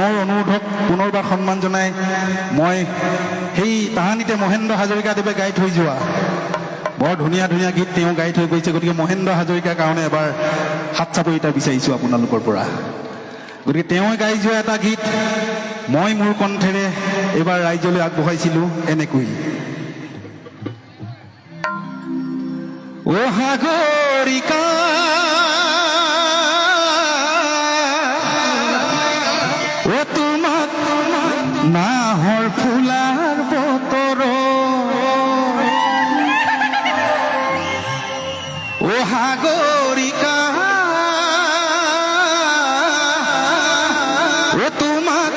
মোৰ অনুৰোধক পুনৰবাৰ সন্মান জনাই মই সেই তাহানিতে মহেন্দ্ৰ হাজৰিকাদেৱে গাই থৈ যোৱা বৰ ধুনীয়া ধুনীয়া গীত তেওঁ গাই থৈ গৈছে। গতিকে মহেন্দ্ৰ হাজৰিকাৰ কাৰণে এবাৰ হাত চাপৰি এটা বিচাৰিছোঁ আপোনালোকৰ পৰা। গতিকে তেওঁ গাই যোৱা এটা গীত মই মোৰ কণ্ঠেৰে এইবাৰ ৰাইজলৈ আগবঢ়াইছিলোঁ এনেকৈ। অ সাগৰিকা অ তোমাক নাহৰ ফুলাৰ বতৰ অ সাগৰিকা অ তোমাক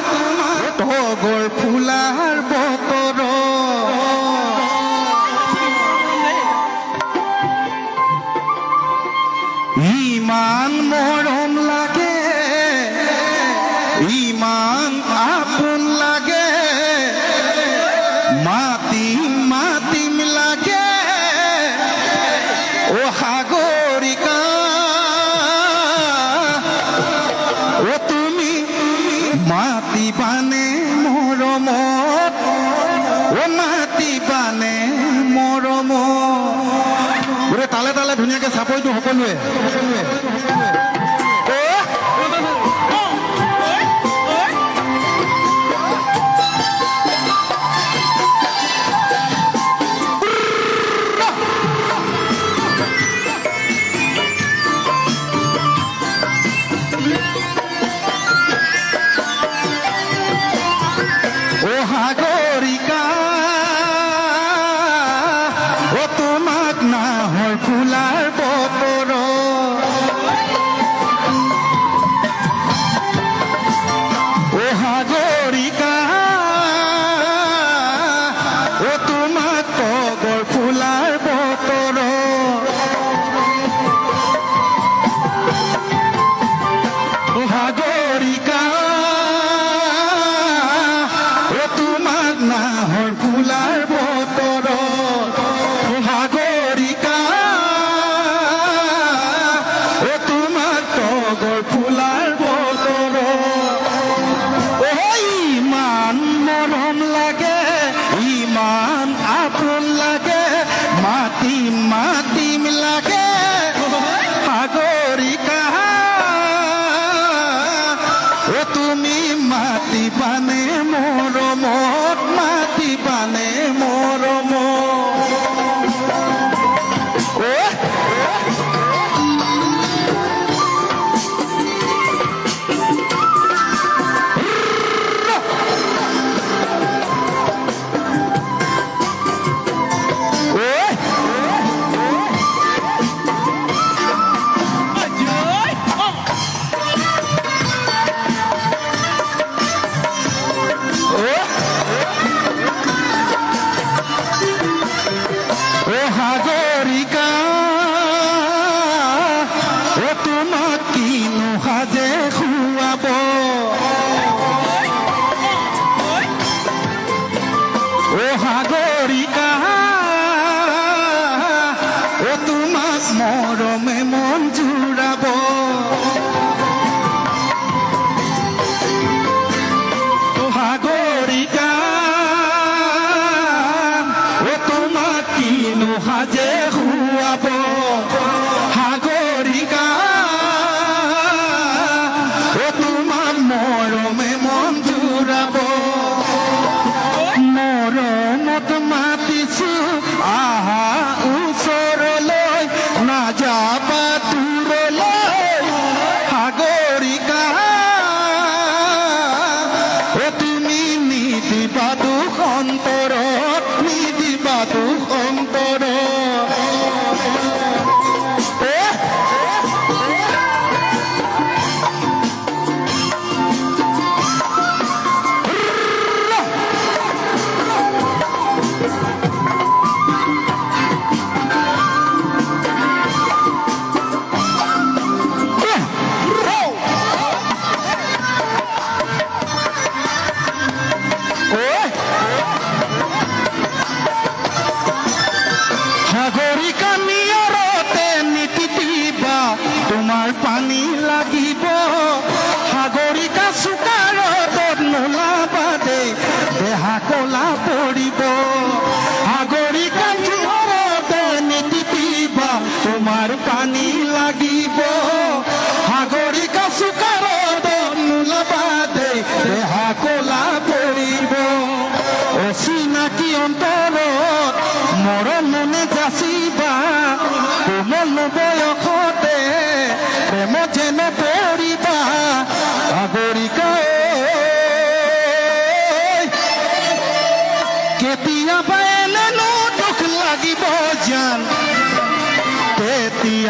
তগৰ ফুলাৰ বতৰ ইমান মৰম লাগে ইমান আপোন লাগে মাতিম মাতিম লাগে অ সাগৰিকা অ তুমি মাতিবানে মৰমত অ মাতিবানে মৰমত। গোটেই তালে তালে ধুনীয়াকে চাপৰিটো সকলোৱে অ সাগৰিকা অ তোমাক নাহৰ ফুলাৰ বতৰ অ সাগৰিকা অ তোমাক তগৰ ফুলাৰ বতৰ অ সাগৰিকা অ তোমাক নাহৰ ফুলাৰ বতৰ সাগৰিকা অ তোমাক তগৰ ফুলাৰ বতৰ ইমান মৰম লাগে ইমান আপোন লাগে মাতিম মাতিম লাগে সাগৰিকা অ তুমি মাতিবানে মৰমত মাতিবানে মৰমত সাগৰিকা অ তোমাক কিনো সাজে খুৱাব অ সাগৰিকা অ তোমাক মৰমে মন জুৰাব সাগৰিকা অ তোমাক কিনো সাজে খুৱাব সাগৰিকা অ তোমাক মৰমে মন জুৰাব মৰমত মাতিছো আহা ওচৰলৈ নাযাবা দূৰলৈ সাগৰিকা অ তুমি নিদিবা দুখ অন্তৰত নিদিবা দুখ অন্তৰত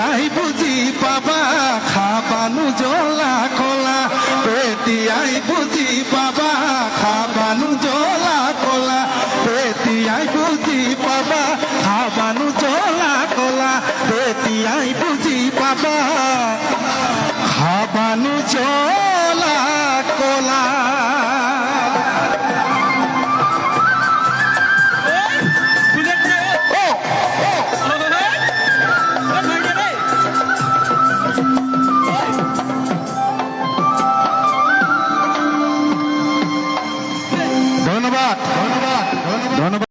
তেতিয়াই বুজি পাবা খাবানো জ্বলা কলা তেতিয়াই বুজি পাবা খাবানো জ্বলা কলা তেতিয়াই বুজি পাবা খাবানো জ্বলা কলা তেতিয়াই বুজি পাবা খাবানো জ্বলা কলা